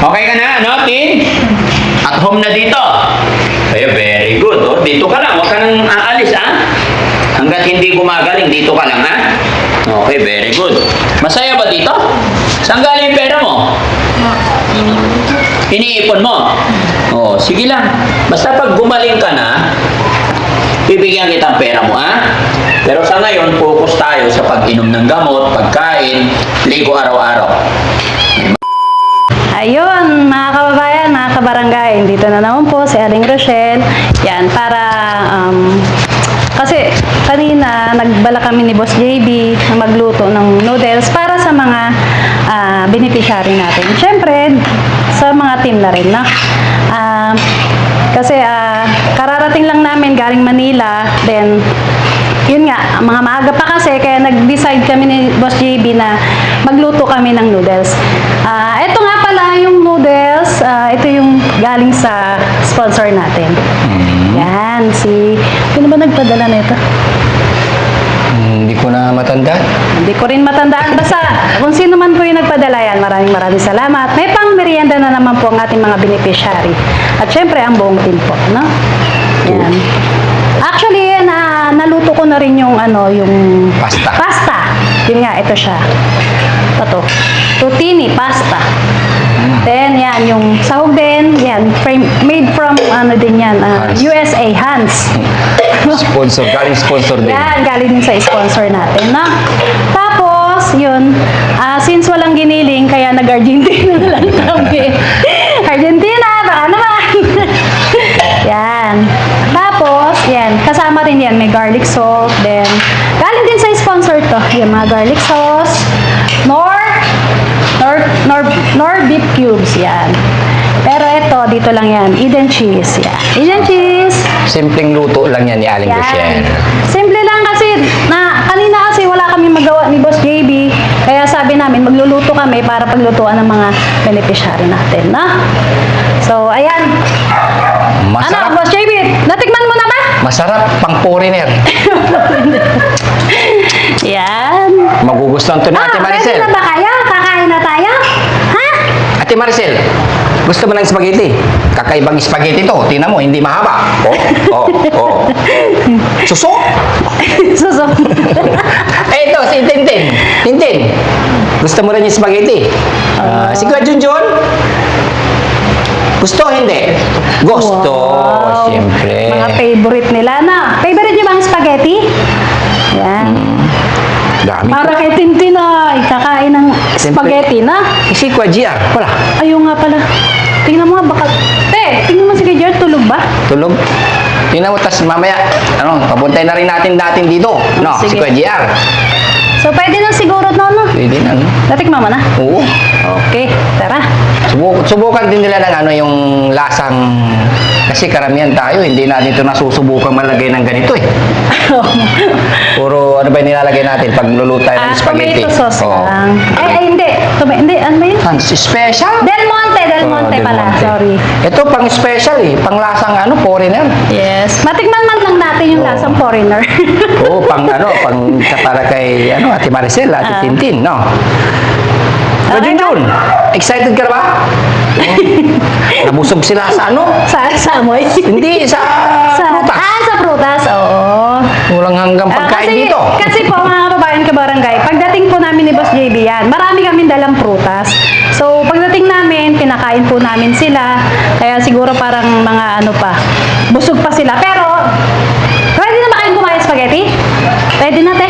Okay ka na, no, Tin? At home na dito. Ay, very good. Oh. Dito ka lang. Huwag ka nang aalis, ha? Hanggat hindi gumagaling, dito ka lang, ha? Okay, very good. Masaya ba dito? Saan galing yung pera mo? Iniipon mo? Oh, sige lang. Basta pag gumaling ka na, bibigyan kitang pera mo, ha? Pero sa ngayon, focus tayo sa pag-inom ng gamot, pagkain, ligo araw-araw. Ayun, mga kababayan, mga kabarangay, dito na naman po si Aling Rochelle. Yan, para, kasi kanina nagbala kami ni Boss JB na magluto ng noodles para sa mga beneficiary natin. Siyempre, sa mga team na rin, no? Kasi kararating lang namin galing Manila, then yun nga, mga maaga pa kasi, kaya nag-decide kami ni Boss JB na magluto kami ng noodles. Ito nga pala yung noodles, ito yung galing sa sponsor natin. Yan, sino ba nagpadala na ito? Hindi ko na matandaan. Hindi ko rin matandaan. Basta, kung sino man po yung nagpadala yan, maraming salamat. May pang merienda na naman po ang ating mga beneficiary. At syempre, ang buong team po, no? Yan. Actually, naluto ko na rin yung, yung Pasta. Pasta. Yun nga, ito siya. Ito. Tutini, pasta. Then, yan, yung sahog din, yan, made from, din yan, Hans. USA, Hans. Sponsor, galing sponsor din. Yan, galing din sa sponsor natin, no? Tapos, yun, since walang giniling, kaya nag-Argentina na lang kami. Argentina, baka naman. Yan. Tapos, yan, kasama rin yan, may garlic salt, then, galing din sa sponsor to, yung mga garlic sauce, nor beef cubes, yan. Pero ito, dito lang yan, Eden cheese, yan. Eden cheese. Simpleng luto lang yan ni Aling Rochelle. Simple lang kasi, kanina kasi wala kami magawa ni Boss JB, kaya sabi namin, magluluto kami para paglutuan ng mga beneficiary natin, na? So, ayan. Masarap. Boss JB, natikman mo na ba? Masarap, pang foreigner. Yan. Magugustuhan to ni Ate Maricel. Pwede na ba kayo? Kakain na tayo? Ha? Ate Maricel, gusto mo ng spaghetti? Kakaibang spaghetti to. Tingnan mo, hindi mahaba. Oh. Suso? Suso. Ito, si Tintin. Tintin, gusto mo rin yung spaghetti? Si Kuya Junjun? Gusto, hindi? Gusto, Wow. siyempre. Mga favorite nila na. Favorite niyo ba ang spaghetti? Yan. Dami. Para kay Tintin ay kakain ng spaghetti na. Si Kuya GR, wala. Ayun nga pala. Tingnan mo nga baka. Tingnan mo si Kuya tulog ba? Tulog. Tingnan mo, tas mamaya, pabuntay na rin natin dito. No, si Sige. Kuya GR. So, pwede na siguro no? Pwede na, no? Natikman mo na? Oo. Okay, tara. Subukan din nila ng yung lasang, kasi karamihan tayo, hindi natin ito nasusubukan malagay ng ganito eh. Puro, ano ba yung nilalagay natin pag luluto tayo ng spaghetti? Tomato sauce Oo. lang. Hindi. Hindi, ano ba yun? Special? Del Monte Del pala. Monte. Sorry. Ito pang special eh, pang lasang foreigner. Yes. Matikman man lang natin yung lasang foreigner. Oo, pang para kay Ate Maricel, Ate Tintin, no? Okay Junjun, excited ka na ba? Nabusog sila sa Sa amoy? Hindi, sa prutas. Sa prutas, oo. Walang hanggang pagkain dito. Kasi po mga kababayan kabarangay, pagdating po namin ni Boss JB yan, marami kami dalang prutas. So, pagdating namin, pinakain po namin sila. Kaya siguro parang mga busog pa sila. Pero, pwede na ba kayong kumain spaghetti? Pwede na, te?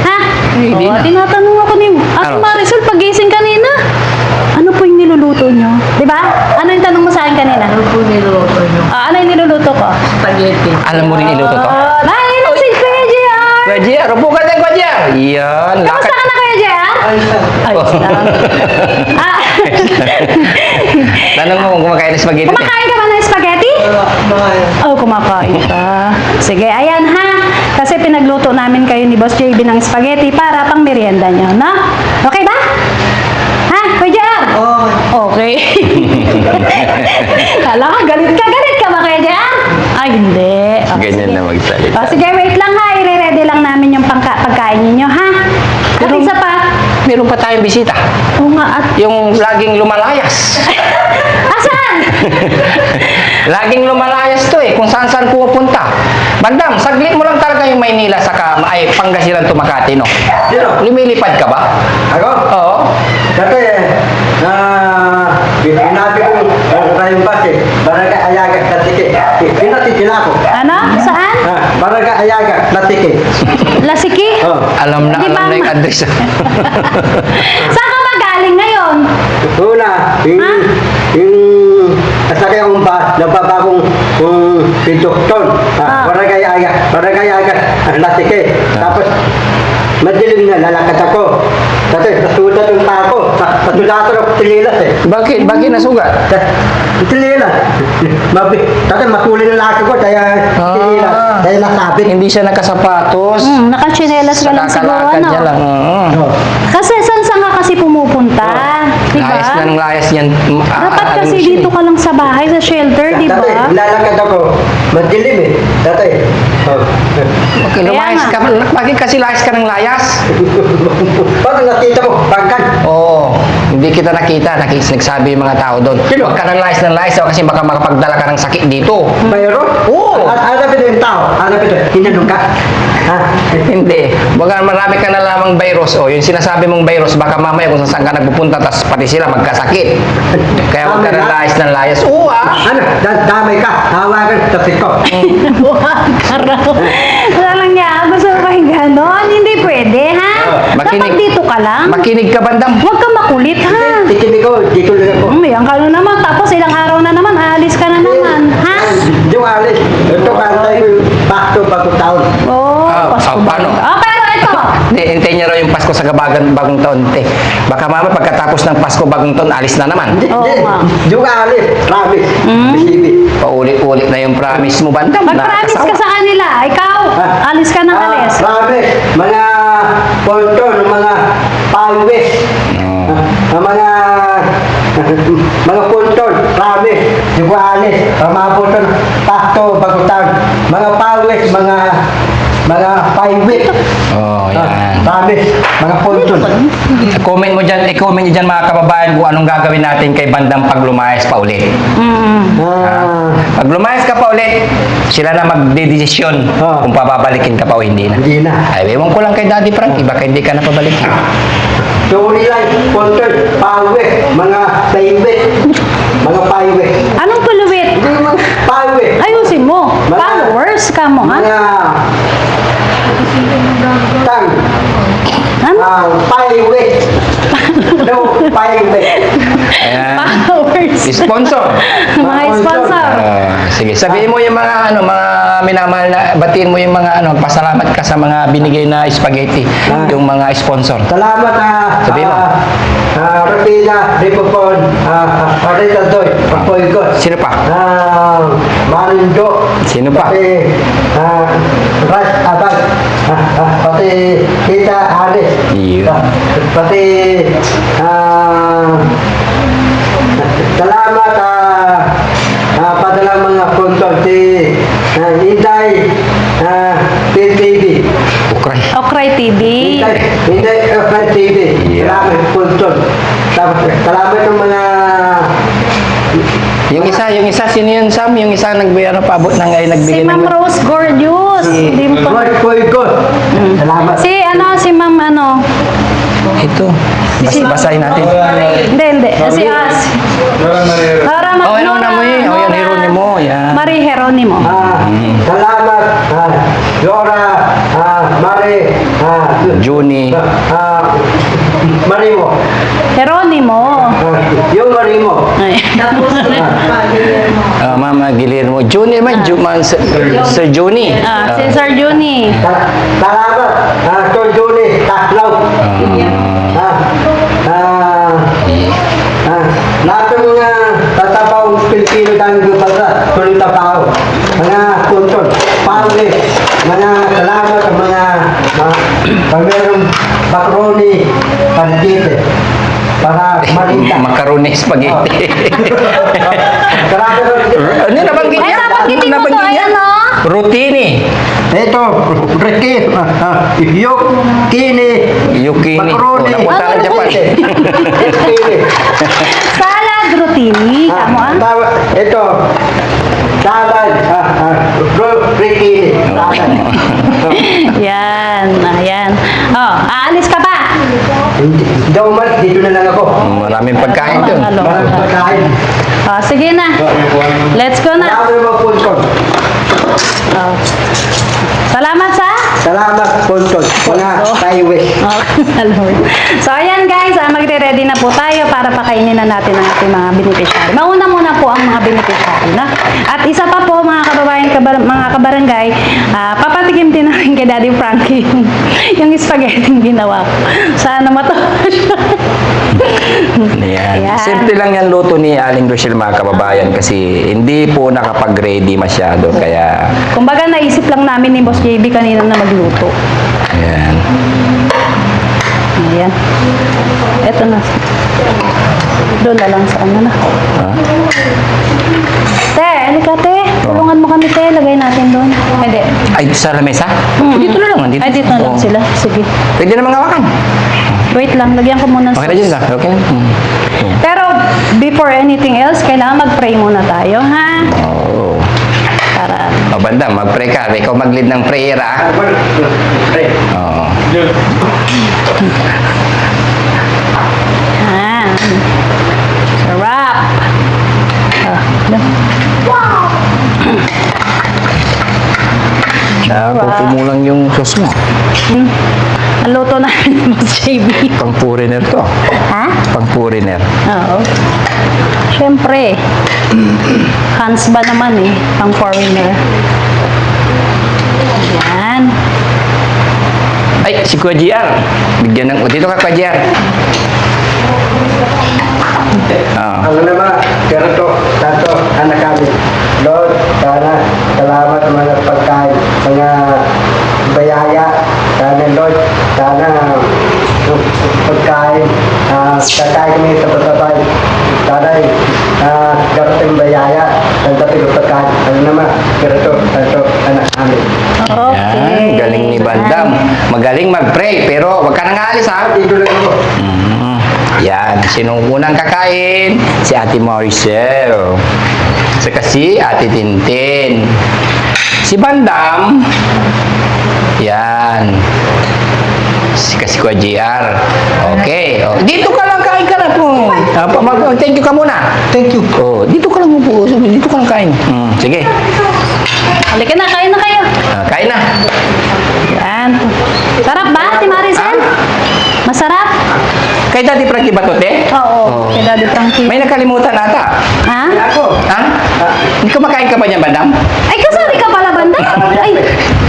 Ha? Pwede na. Tinatanong ako ni Ate Maricel pagising kanina. Ano po yung niluluto nyo? Diba? Ano yung tanong mo sa akin kanina? Ano po niluluto nyo? Ano yung niluluto ko? Spaghetti. Alam mo rin iluto to? Naiinom si Kuya JR! Kuya JR, upo ka din, Kuya JR. Yan, Kamusta ka na, Kuya JR? Ayos lang. Ayos lang. Tanong mo kung kumakain ng spaghetti. Kumakain ka ba ng spaghetti? Kumakain. Oh, kumakain ka. Sige, ayan ha. Kasi pinagluto namin kayo ni Boss JB ng spaghetti para pang merienda nyo, no? Okay ba? Ha, Kuya JR? Okay. Kala ka, galit ka ba, Kuya JR? Ay, hindi. Ganyan na magsalita. Sige, wait lang ha. I-ready lang namin yung pagkain ninyo, ha? At isa pa. Meron pa tayong bisita. Oo nga, at Yung laging lumalayas. Saan? Laging lumalayas to kung saan-saan pupunta. Bandam, saglit mo lang talaga yung Maynila ay Pangasinan to Makati, no? Sino? Lumilipad ka ba? Ako? Oo. Dati, pinabi ko tayong bus Barangay Ayaga, Latike. Pinatitin ako. Ano? Saan? Barangay Ayaga, Latike. Lasiki? Oh. Alam na, Di ba, alam na yung ma- address. Saan ka ba galing ngayon? Una, yung kasakay akong bus, nababagong pintukton. Barangay Ayaga, Latike. Tapos, madilim na lalakad ako. Dati, nasulat yung tako. Nasulat ako tililas Bakit? Bakit nasugat? Tililas. Dati, matuli na laki ko, kaya tililas. Kaya nasabit. Hindi siya nakasapatos. Nakachinelas ka lang siguro, Nakakalakad ano? niya lang. Oo. Kasi saan ka kasi pumupunta? Di ba? Layas na ng layas yan. Dapat kasi Ano siya dito ka lang sa bahay, sa shelter, di ba? Dati, lalakad ako. Madilim Dati. Okay, lumayas ka. Bakit kasi layas ka ng layas? Bakit nakita mo? Pagkan. Oo. Hindi kita nakita. Nagsabi yung mga tao doon. Sino? Huwag ka ng layas kasi baka makapagdala ka ng sakit dito. Mayroon? Oo. Hanapin mo yung tao. Hanapin mo. Hinanong ka. Ha? Hindi. Baka marami ka na lamang virus. O, yung sinasabi mong virus, baka mamaya kung saan ka nagpupunta, tas pati sila magkasakit. Kaya huwag ka ng layas. Oo Ano? Damay ka. Hawakan sa siko. Buwag ka raw. Wala lang niya. Gusto mo ba yung ganon? Hindi pwede, ha? Dapat dito ka lang. Makinig ka, Bandam. Huwag ka makulit, ha? Tikinig ko. Dito lang ako. Yan ka na naman. Tapos ilang araw na naman, aalis ka na naman, ha? Yung alis. Ito kantay ko yung pakto bagong taon. Oo, Pasko ba? paano? Pero ito. Hindi, hintayin niyo raw yung Pasko sa bagong taon. Baka mamaya pagkatapos ng Pasko bagong taon, alis na naman. Oo nga. Yung alis. Promise. Bisibi. Paulit-ulit na yung promise mo, Bandam. Mag-promise ka sa kanila. Ikaw, alis ka ng alis. Promise. Mga ponton, mga pawis. Mga punton, promise, yung alis, mga punton, pakto, bagutan, mga pawis, mga paiwit. Oh, yan. Promise, mga punton. Comment mo dyan, i-comment nyo dyan mga kababayan kung anong gagawin natin kay Bandam pag lumayas pa ulit. Pag lumayas ka pa ulit, sila na magdedesisyon kung papabalikin ka pa o hindi na. Hindi na. Ay, ewan ko lang kay Daddy Frankie, baka hindi ka na pabalikin. Storyline, punton, pawis, mga paiwit, mga paiwit. Anong puluwit? Paiwit. Ayusin mo. Mga- Followers ka mo, ha? Mga tang, Ano? paiwit. No, paiwit. Ayan. Followers. Sponsor. Mga sponsor. Sige, sabihin mo yung mga mga minamahal na, batiin mo yung mga pasalamat ka sa mga binigay na spaghetti, yung mga sponsor. Salamat Sabihin mo. Rapina, Ripopon, Arita Doy, Papoygot. Sino pa? Marindo. Sino pa? Pati Ras Abad. Pati Tita Alis. Iyo. Pati salamat padalang mga punton si Inday TV. Ukray. Okray TV. Inday TV. Yeah. Salamat punton. Salamat ng mga Yung isa, sino yun, Sam? Yung isa paabot ng ay Si nagbigay Ma'am ng... Rose Gorgeous. Hindi mo pa. Roy Koygot. Salamat. Si Ma'am Ito. Basahin natin. Hindi. Si As. Laura Oh, ano na mo eh. Oh, yan, Hieronimo. Yan. Marie Hieronimo. Salamat. Laura, Mari, Juni. Marimo. Hieronimo. Yung Marimo. Ay. Mama Guillermo. Juni naman. Sir Juni. Si Sir Juni. Salamat. Tol Juni, Taklaw. Lahat ng mga tatapawang Pilipino dahil sa tuloy tapaw. Mga tuntun, pawli, mga salamat sa mga pag mayroong macaroni, pandite, para marita. Macaroni spaghetti. Salamat. Ano nabanggit Ay, niya? nabanggit mo to. Ayan, no? Rutini. Ito, Ricky, Yukini. Macaroni. Oh, napunta ng Japan. Kini. Salad rotini. Ika mo ah. Ito. Salad. Ricky. Salad. Yan, ayan. Oh, aalis ka ba? Hindi ako umalis. Dito na lang ako. Maraming pagkain doon. Maraming pagkain. Oh, sige na. Let's go na. Salamat mo, Punton. Oh. Salamat sa Salamat, Punton. Mga Taiwes. Oh, so ayan guys, magre-ready na po tayo para pakainin na natin ang ating mga beneficiary. Mauna muna po ang mga beneficiary, no? At isa pa po mga kababayan, mga kabarangay, papatikim din namin kay Daddy Frankie yung spaghetti ginawa ko. Sana matuwa siya. Yan. Ayan. Simple lang yan luto ni Aling Rochelle mga kababayan kasi hindi po nakapag-ready masyado kaya Kumbaga naisip lang namin ni Boss JB kanina na magluto. yan. Ayan. Eto na. Doon na lang sa ano na. Te, halika te. Tulungan mo kami te. Lagay natin doon. Hindi. Ay, sa lamesa? Dito na lang. Dito. Ay, dito na lang Oo. sila. Sige. Pwede namang hawakan. Wait lang. Lagyan ko muna Okay na dyan lang. Okay na. Pero, before anything else, kailangan mag-pray muna tayo, ha? Oo. Para, O, banda, mag-pray ka. Ikaw mag-lead ng prayer, ah. Oo. ha? Sarap. Nakupo mo lang yung sauce mo. Ang luto namin ni Boss JB. Pang foreigner to. Ha? Pang foreigner. Oo. Siyempre, Hans ba naman eh, pang foreigner. Yan. Ay, si Kuya GR. Bigyan ng... Dito ka, Kuya GR. Ang naman, ganito, tanto, anak kami. Lord, sana, salamat sa mga pagkain, mga bayaya. Sana, Lord, sana, yung pagkain, kakain kami sa pasabay. Sana, garating bayaya, ang dating pagkain. Ang naman, ganito, tanto, anak kami. Okay. Yan, galing ni Bandam. Magaling mag-pray, pero wag ka nang aalis, ha? Dito lang ako. Yan, sinong unang kakain? Si Ate Maricel. Saka si Ate Tintin. Si Bandam. Yan. Si Kuya GR. Okay. Oh, dito ka lang, kain ka na po. Thank you ka muna. Thank you. Oh, dito ka lang po. Dito ka lang kain. Sige. Halika na, kain na kayo. Kain na. Yan. Sarap ba, Ate Maricel? Masarap? Kay Daddy Frankie ba to, te? Oo. Kay Daddy Frankie. May nakalimutan ata. Ha? Ako. Ha? Hindi kumakain ka ba niyan, Bandam? Ay, kasali ka pala, Banda? Ay,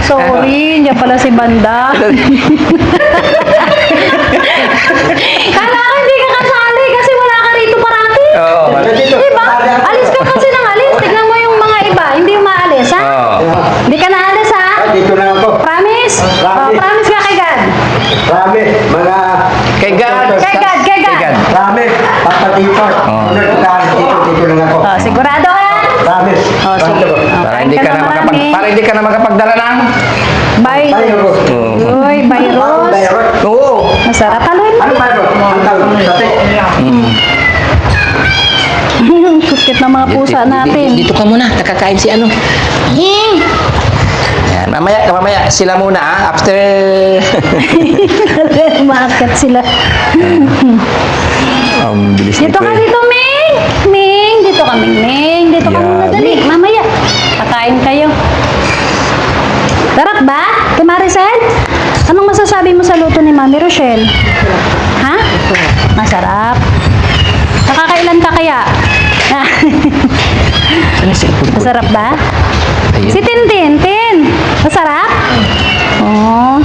sorry. Hindi pala si Banda. Kala ko hindi ka kasali kasi wala ka rito parati. Oo. Diba? Alis ka kasi ng alis. Tignan mo yung mga iba. Hindi umaalis, ha? Oo. Hindi ka naalis, ha? Dito lang ako. Promise? Promise. Promise ka kay God. Promise, mga... Kay God. Kay God, kay God. Promise, papatipot. Unang pagkain, dito lang ako. Oh, sigurado ka? Promise. Oh, sige. Oh, Para kain hindi ka na marami. para hindi ka na makapagdala ng Bye. Virus. Uy, virus. Virus. Oo. Masarap. Haluin mo. Ano virus? Ang tawag, sate. Kukit na mga pusa natin. Dito ka muna, nakakain si ano. Yan, mamaya sila muna after Maakat sila. bilis Dito ka dito, Ming. Ming, dito ka, Ming. Dito ka Yan. muna, dali. Mamaya. Kakain kayo. Sarap ba, Ate Maricel? Anong masasabi mo sa luto ni Mami Rochelle? Ha? Masarap. Nakakailan ka kaya? Masarap ba? Ayun. Si Tintin, Tin. Masarap? Oh.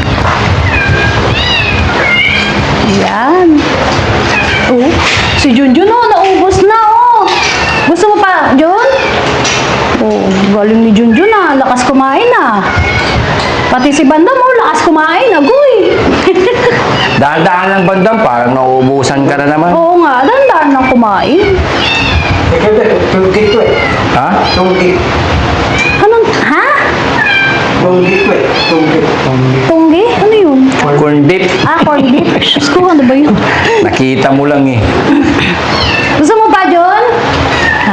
Ayan. Oh, si Junjun oh, naubos na oh. Gusto mo pa, Jun? Oh, galing ni Junjun ah. Lakas kumain ah. Pati si Bandam oh, lakas kumain. Agoy. Dahan-dahan lang, Bandam, parang nauubusan ka na naman. Oo nga, dandan lang kumain. Ikaw din, tunggit ko eh. Ha? Tunggit. Anong, ha? Tunggit ko eh. Tunggit. Tunggi? Ano yun? Corn beef. Ah, corned beef. Diyos ko, ano ba yun? Nakita mo lang eh. Gusto mo ba, John?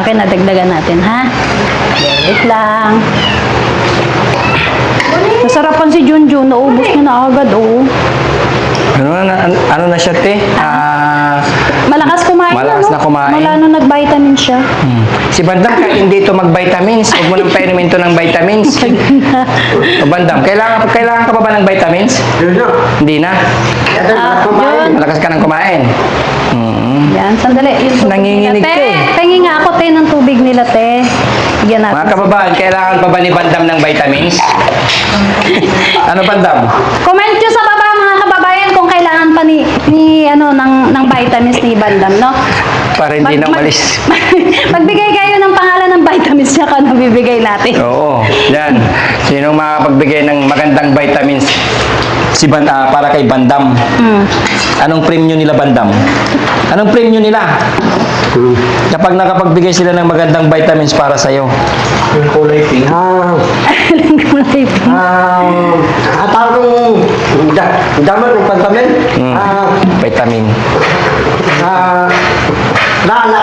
akin, nadagdagan natin, ha? Wait lang. Nasarapan si Junjun, naubos niya na agad, oh. Ano na siya, te? Malakas kumain Malakas na kumain. Mula nung nag-vitamin siya. Si Bandam, hindi ito mag-vitamins. Huwag mo nang painumin ito ng vitamins. O Bandam, kailangan ka pa ba ng vitamins? Yun na. Hindi na. Yun. Malakas ka nang kumain. Yan, sandali. Yung tubig Nanginginig nila, ka eh. Pengi nga ako, te, ng tubig nila, te. Bigyan natin. Mga kababayan, kailangan pa ba ni Bandam ng vitamins? Ano Bandam? Comment nyo sa baba, mga kababayan, kung kailangan pa ng vitamins ni Bandam, no? Para hindi na umalis. Magbigay kayo ng pangalan ng vitamins niya ka bibigay natin. Oo, yan. Sinong makapagbigay ng magandang vitamins? Para kay Bandam. Anong premium nila, Bandam? Anong premium nila? Kapag nakapagbigay sila ng magandang vitamins para sa'yo. Yung kulay pink. Parang daman ng pantamin. Vitamin. Lala.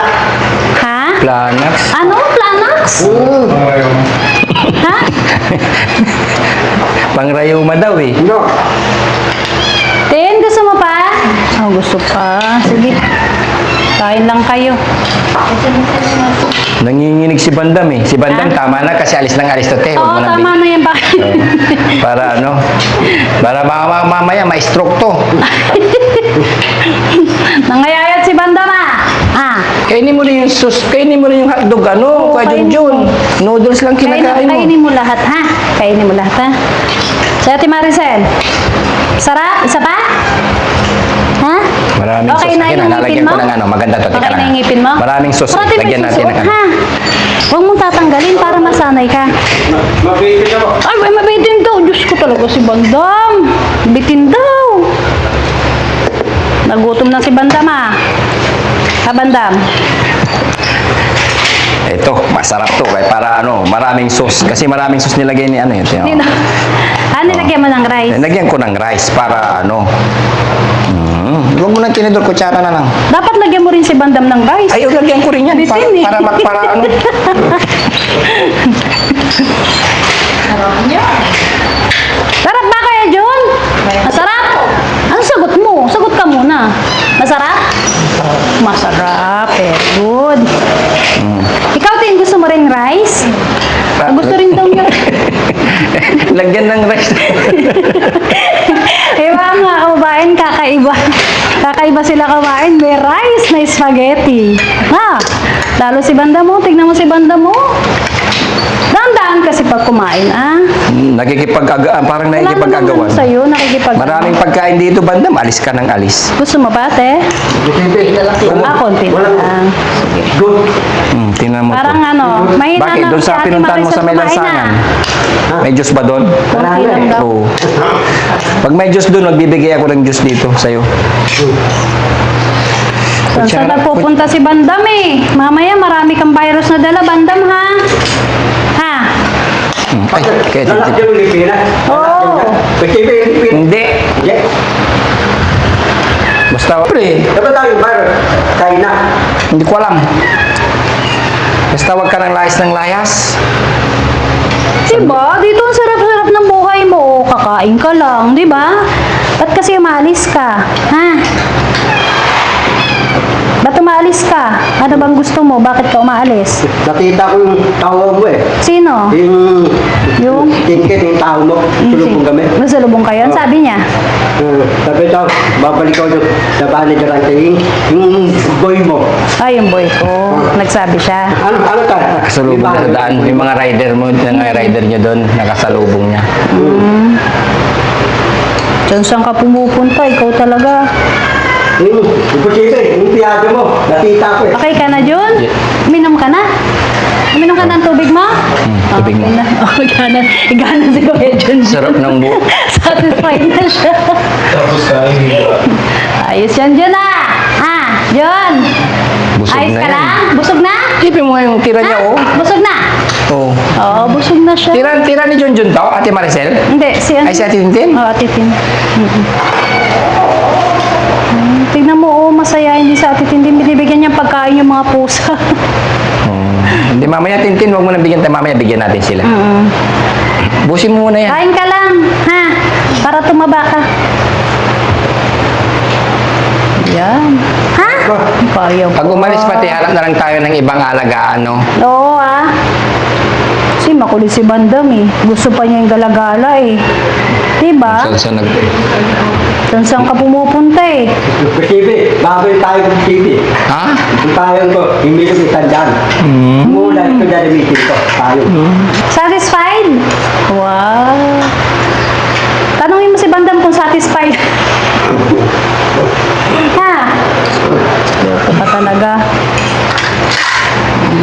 Ha? Planax. Ano? Planax? Ha? Pangrayuma daw eh. No. Tin, gusto mo pa? Oh, gusto pa. Sige. Kain lang kayo. Nanginginig si Bandam eh. Si Bandam tama na kasi alis ng alis to te. Oo, Huwag mo nang tama na yan. Bakit? Para ano? Para mamaya ma-stroke to. Nangayayat si Bandam, ah. Kainin mo na yung kainin mo na yung hotdog, ano, Oo, Kuya kainin Junjun. mo. Noodles lang kinakain mo. Kainin mo lahat, ha? Kainin mo lahat, ha? Si Ate Maricel. Sarap? Isa pa? Ha? Maraming Okay sauce. na Akin yung na, lalagyan ngipin ko mo? ng ano, maganda to. Okay Teka na na. yung ngipin mo? Maraming sauce. Parati may Lagyan natin susuot, ng ano. ha? Huwag mong tatanggalin para masanay ka. Mabibig ako. Ay, mabitin daw. Diyos ko talaga si Bandam. Bitin daw. Nagutom na si Bandam, ah. Ha, Bandam? Ito, masarap to. Kaya para ano, maraming sauce. Kasi maraming sauce nilagay ni ano yun. Nino. Nilagyan mo ng rice. Lagyan ko ng rice para ano. Huwag mo nang tinidor, kutsara na lang. Dapat lagyan mo rin si Bandam ng rice. Ay, lagyan ko rin yan. Bitin, eh. Para ano. Sarap ba kaya, John? Masarap? Ano sagot mo? Sagot ka muna. Masarap? Masarap. Very good. Ikaw, Tin, gusto mo rin rice? Gusto rin daw niya. Lagyan ng rice. Iba nga, kumain, kakaiba. Kakaiba sila kumain. May rice na spaghetti. Ha? Lalo si Banda mo. Tignan mo si Banda mo. Dahan-dahan kasi pag kumain, ah. Parang Wala nakikipag-agawan. naman sa'yo, nakikipag... Maraming pagkain dito, Bandam. Alis ka ng alis. Gusto mo ba, te? Konti na lang. Sige. Good. Tingnan mo Parang to. ano, mahina Bakit? na Doon si sa Ate pinuntahan mo Maricel sa may kumain, lansangan. ah. May juice ba doon? Konti lang daw. Oo. Pag may juice doon, magbibigay ako ng juice dito sa'yo. Saan na pupunta si Bandam eh? Mamaya marami kang virus na dala, Bandam, ha? Ha? Ay, kaya Lalak yung lipina. Oo. Pagkibi yung lipina. Hindi. Yeah. Basta, pre, Dapat tayo bar. Tayo na. hindi ko alam. Basta wag ka ng layas. Diba? Dito ang sarap-sarap ng buhay mo. Kakain ka lang, diba? Ba't kasi umalis ka? Ha? Ba't umaalis ka? Ano bang gusto mo? Bakit ka umaalis? Nakita ko yung tao mo eh. Sino? Yung tingkit yung tao mo. Tulong kami. Masalubong kayo? Ang sabi niya? Sabi ito, babalik ko sa bahay ni Garante. Yung boy mo. Ay, yung boy ko. Nagsabi siya. Ano ka? Nakasalubong sa daan. Yung mga rider mo, yung rider niya doon, nakasalubong niya. Diyan saan ka pumupunta? Ikaw talaga. Yung posible, yung piyado mo. Nakita ko eh. Okay ka na, Jun? Uminom ka na? Uminom ka ng tubig mo? Tubig mo. Okay na. Okay ka na. Igana si Kuya Jun. Sarap ng buo. Satisfied na siya. Tapos kain dito. Ayos yan, Jun, ah. Ah, Jun. Busog Ayos na ka yan. lang? Busog na? Tipin mo yung tira niya, oh. Busog na? Oo. Oo, busog na siya. Tira ni Junjun to, Ate Maricel? Hindi, si ano? Ay, si Ate Tintin? Oo, Ate Tin. Tignan mo, oh, masaya. Hindi sa Ate Tin. Hindi binibigyan niya pagkain yung mga pusa. Hindi, mamaya Tintin, huwag mo na bigyan tayo. Mamaya bigyan natin sila. Busin mo muna yan. Kain ka lang, ha? Para tumaba ka. Yan. Ha? Kaya Pag umalis pati, hanap na lang tayo ng ibang alagaan, no? Oo, ah. Kasi makulit si Bandam eh. Gusto pa niya yung galagala eh. Diba? So, nag... Saan ka pumupunta eh? Posible, bago tayo ng TV. Ha? Yung payong ko, hindi ko itandaan. Mula ito na meeting ko, payong. Satisfied? Wow. Tanungin mo si Bandam kung satisfied. Ha? Ito pa talaga.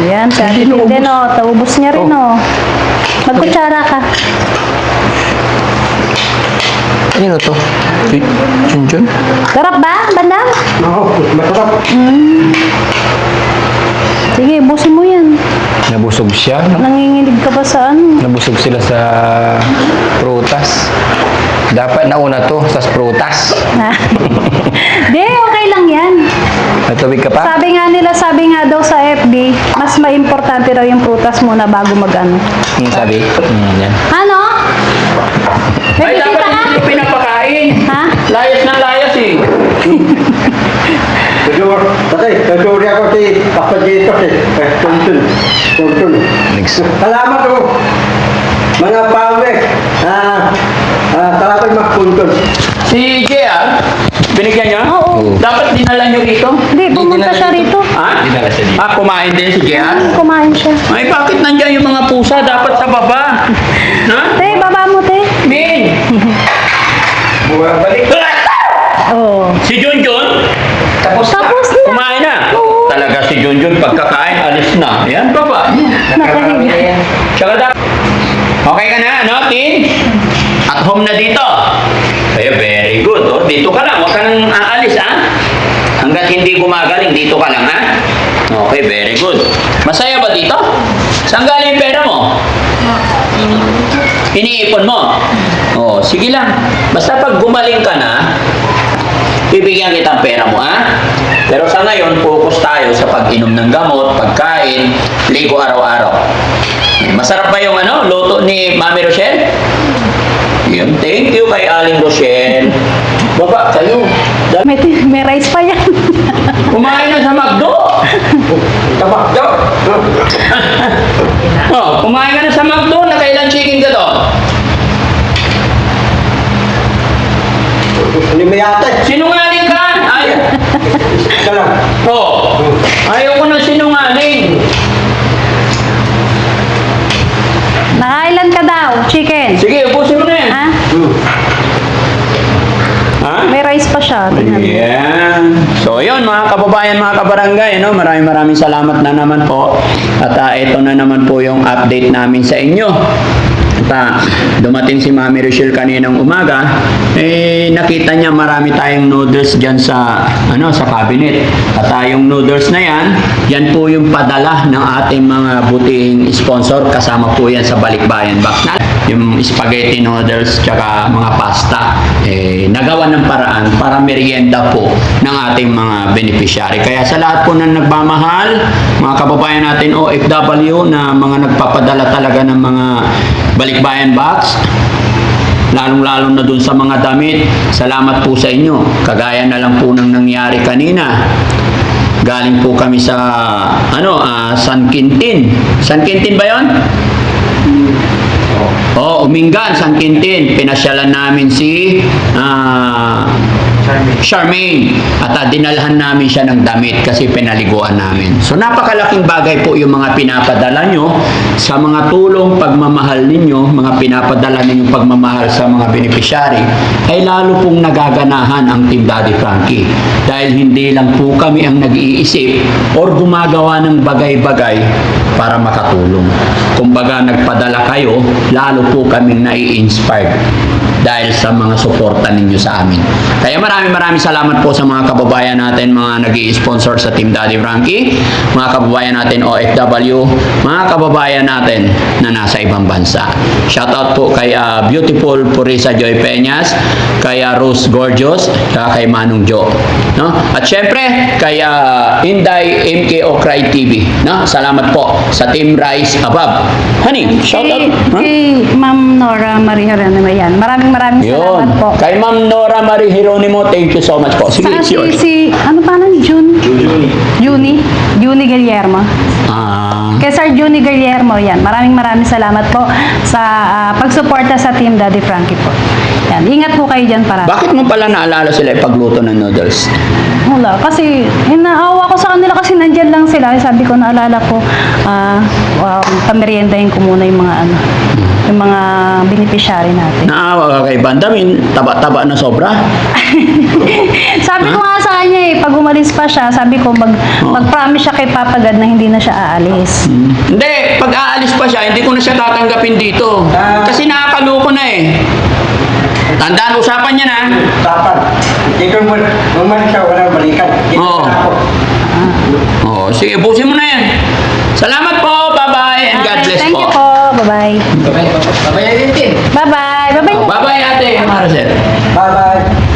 Ayan, si Ate Tilden, oh. Taubos niya rin, oh. Magkutsara ka. Ano to? Chunchun? Sarap ba, Bandam? Oo, masarap. Sige, busin mo yan. Nabusog siya, no? Nanginginig ka ba sa ano? Nabusog sila sa prutas. Dapat nauna to sa prutas. Ha? Di, okay lang yan. Natubig ka pa? Sabi nga daw sa FB, mas maimportante raw yung prutas muna bago mag-ano. Sabi? Yan. Ano? Ay, Nakikita dapat ka? hindi pinapakain. Ha? Layas ng layas eh. Tuturi ako si Papa Dito si Tuntun. Salamat po. Mga pawek. Salamat magpuntun. Si JR, binigyan niya? Oo. Dapat dinala niyo dito? Hindi, pumunta dinala siya dito. rito. Ha? Dinala siya dito. Kumain din si JR? Kumain siya. Ay, bakit nandiyan yung mga pusa? Dapat sa baba. Ha? Te, baba mo, te. Min! Bumabalik. Oo. Si Junjun? Tapos na. Kumain na. Oo. Talaga si Junjun, pagkakain, alis na. Yan, baba. Nakahiga. Tsaka okay ka na, no, Tin? At home na dito. Ay, very good. Oh. Dito ka lang. Huwag ka nang aalis, ha? Hanggat hindi gumagaling, dito ka lang, ha? Okay, very good. Masaya ba dito? Saan galing yung pera mo? Iniipon mo? Oh, sige lang. Basta pag gumaling ka na, bibigyan kita ang pera mo, ha? Pero sa ngayon, focus tayo sa pag-inom ng gamot, pagkain, ligo araw-araw. Masarap ba yung luto ni Mami Rochelle? Yun, thank you kay Aling Rochelle. Baba, kayo. May rice pa yan. Kumain na sa McDo. Tabakdo. Oh, kumain ka na sa McDo. Nakailan chicken ka doon? Hindi mo yata. Sinungaling ka? Ay, Ika lang. oh, ayaw ko na sinungaling. Nakailan ka daw? Chicken. Sige, ubusin mo na yan. Ha? Ha? May rice pa siya. Tingnan mo. Yan. So, yun mga kababayan, mga kabarangay, maraming salamat na naman po. At ito na naman po yung update namin sa inyo. At dumating si Mami Rochelle kaninang umaga, nakita niya marami tayong noodles dyan sa cabinet. At yung noodles na yan po yung padala ng ating mga butihing sponsor. Kasama po yan sa Balikbayan Box. Yung spaghetti noodles tsaka mga pasta, nagawa ng paraan para merienda po ng ating mga beneficiary. Kaya sa lahat po na nagmamahal, mga kababayan natin OFW na mga nagpapadala talaga ng mga Balikbayan Box, lalong-lalo na dun sa mga damit, salamat po sa inyo. Kagaya na lang po ng nangyari kanina. Galing po kami sa San Quintin. San Quintin ba 'yon? Umingan, San Quintin. Pinasyalan namin si Charmaine. At dinalhan namin siya ng damit kasi pinaliguan namin. So napakalaking bagay po yung mga pinapadala nyo sa mga tulong pagmamahal ninyo, mga pinapadala ninyong pagmamahal sa mga beneficiary, ay lalo pong nagaganahan ang Team Daddy Frankie. Dahil hindi lang po kami ang nag-iisip or gumagawa ng bagay-bagay para makatulong. Kumbaga nagpadala kayo, lalo po kaming nai-inspired dahil sa mga suporta ninyo sa amin. Kaya maraming salamat po sa mga kababayan natin, mga nag-i-sponsor sa Team Daddy Frankie, mga kababayan natin OFW, mga kababayan natin na nasa ibang bansa. Shoutout po kay Beautiful Purisa Joy Peñas, kay Rose Gorgeous, kay Manong Jo. No? At syempre, kay Inday MK Okray TV. No? Salamat po. sa Team Rise Above. Honey, shout out. Kay Ma'am Nora Marie Geronimo yan. Maraming Yun. salamat po. Kay Ma'am Nora Marie Geronimo, thank you so much po. Sige, Saka it's yours. ano pa nun? Juni Guillermo. Ah, Kay Sir Juni Guillermo, yan. Maraming salamat po sa pagsuporta sa Team Daddy Frankie po. Yan. Ingat po kayo dyan para. bakit mo pala naalala sila ipagluto ng noodles? Wala. Kasi, inaawa ko sa kanila kasi nandyan lang sila. Sabi ko, naalala ko, pameriendahin ko muna yung mga yung mga beneficiary natin. Naawa ka kay Bandamin, taba-taba na sobra. Sabi ko nga sa kanya pag umalis pa siya, sabi ko, mag-promise siya kay Papa God na hindi na siya aalis. Hindi, pag aalis pa siya, hindi ko na siya tatanggapin dito. Kasi nakakaloko na eh. Tandaan, usapan niya na. Tapan. Dito mo, umalis siya, walang balikan. Dito Oo. na ako. Oh, sige, busin mo na yan. Salamat po, bye-bye, and God bless Thank po. you po. Bye-bye. Babay din. Bye-bye. Bye-bye. Bye-bye, ate Maricel. Bye-bye.